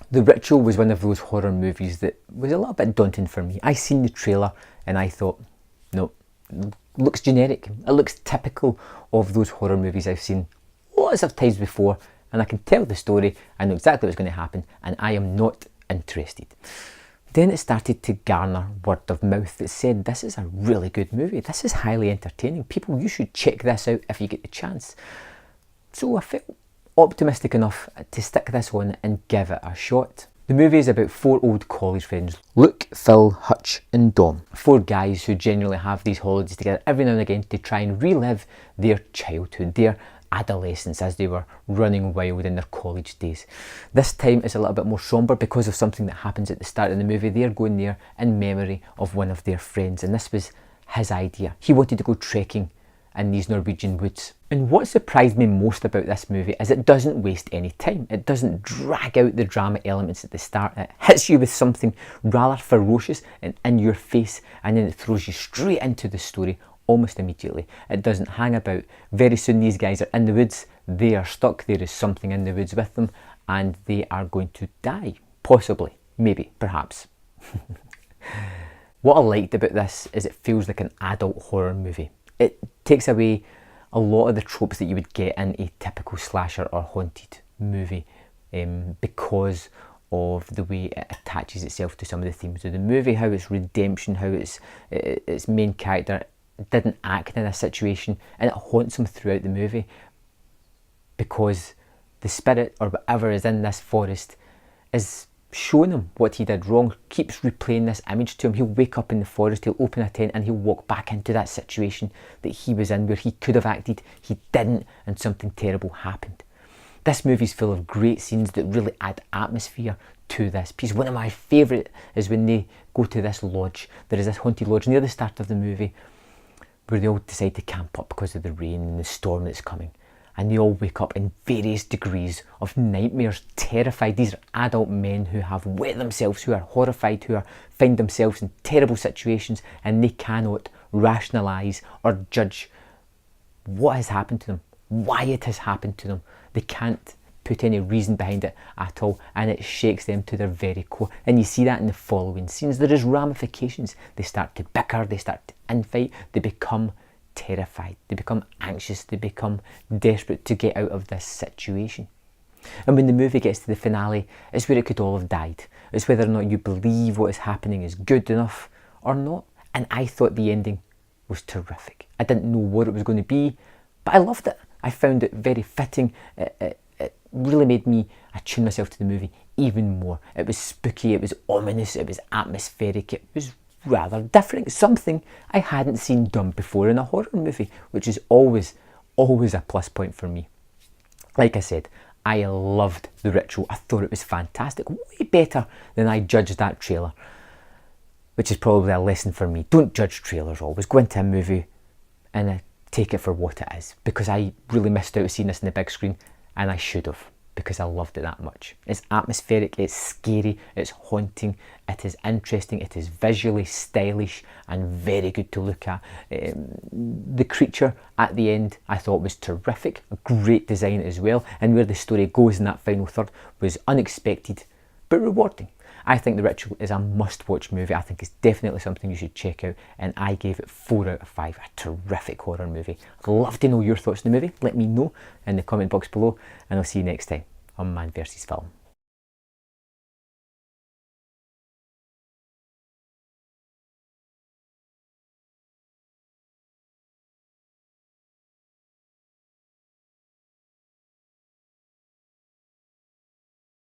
The Ritual was one of those horror movies that was a little bit daunting for me. I seen the trailer and I thought, no, it looks generic. It looks typical of those horror movies I've seen lots of times before, and I can tell the story, I know exactly what's going to happen, and I am not interested. Then it started to garner word of mouth that said, this is a really good movie, this is highly entertaining, people, you should check this out if you get the chance. So I felt optimistic enough to stick this on and give it a shot. The movie is about 4 old college friends, Luke, Phil, Hutch and Dom. 4 guys who generally have these holidays together every now and again to try and relive their childhood, their adolescence as they were running wild in their college days. This time is a little bit more sombre because of something that happens at the start of the movie. They're going there in memory of one of their friends, and this was his idea. He wanted to go trekking in these Norwegian woods. And what surprised me most about this movie is it doesn't waste any time. It doesn't drag out the drama elements at the start. It hits you with something rather ferocious and in your face, and then it throws you straight into the story almost immediately. It doesn't hang about. Very soon these guys are in the woods, they are stuck, there is something in the woods with them, and they are going to die. Possibly, maybe, perhaps. What I liked about this is it feels like an adult horror movie. It takes away a lot of the tropes that you would get in a typical slasher or haunted movie because of the way it attaches itself to some of the themes of the movie, how it's redemption, how its main character didn't act in a situation and it haunts him throughout the movie because the spirit or whatever is in this forest is showing him what he did wrong, keeps replaying this image to him. He'll wake up in the forest, he'll open a tent and he'll walk back into that situation that he was in where he could have acted, he didn't, and something terrible happened. This movie's full of great scenes that really add atmosphere to this piece. One of my favourite is when they go to this lodge. There is this haunted lodge near the start of the movie where they all decide to camp up because of the rain and the storm that's coming. And they all wake up in various degrees of nightmares, terrified. These are adult men who have wet themselves, who are horrified, who find themselves in terrible situations, and they cannot rationalise or judge what has happened to them, why it has happened to them. They can't put any reason behind it at all, and it shakes them to their very core. And you see that in the following scenes. There is ramifications. They start to bicker, they start to infight, they become terrified, they become anxious, they become desperate to get out of this situation. And when the movie gets to the finale, it's where it could all have died. It's whether or not you believe what is happening is good enough or not. And I thought the ending was terrific. I didn't know what it was going to be, but I loved it. I found it very fitting. It really made me attune myself to the movie even more. It was spooky, it was ominous, it was atmospheric, it was rather different, something I hadn't seen done before in a horror movie, which is always a plus point for me. Like I said, I loved The Ritual. I thought it was fantastic, way better than I judged that trailer, which is probably a lesson for me. Don't judge trailers always. Go into a movie and take it for what it is, because I really missed out seeing this on the big screen, and I should have, because I loved it that much. It's atmospheric, it's scary, it's haunting, it is interesting, it is visually stylish and very good to look at. The creature at the end I thought was terrific, a great design as well, and where the story goes in that final third was unexpected but rewarding. I think The Ritual is a must-watch movie. I think it's definitely something you should check out, and I gave it 4 out of 5. A terrific horror movie. I'd love to know your thoughts on the movie. Let me know in the comment box below, and I'll see you next time on Man vs Film.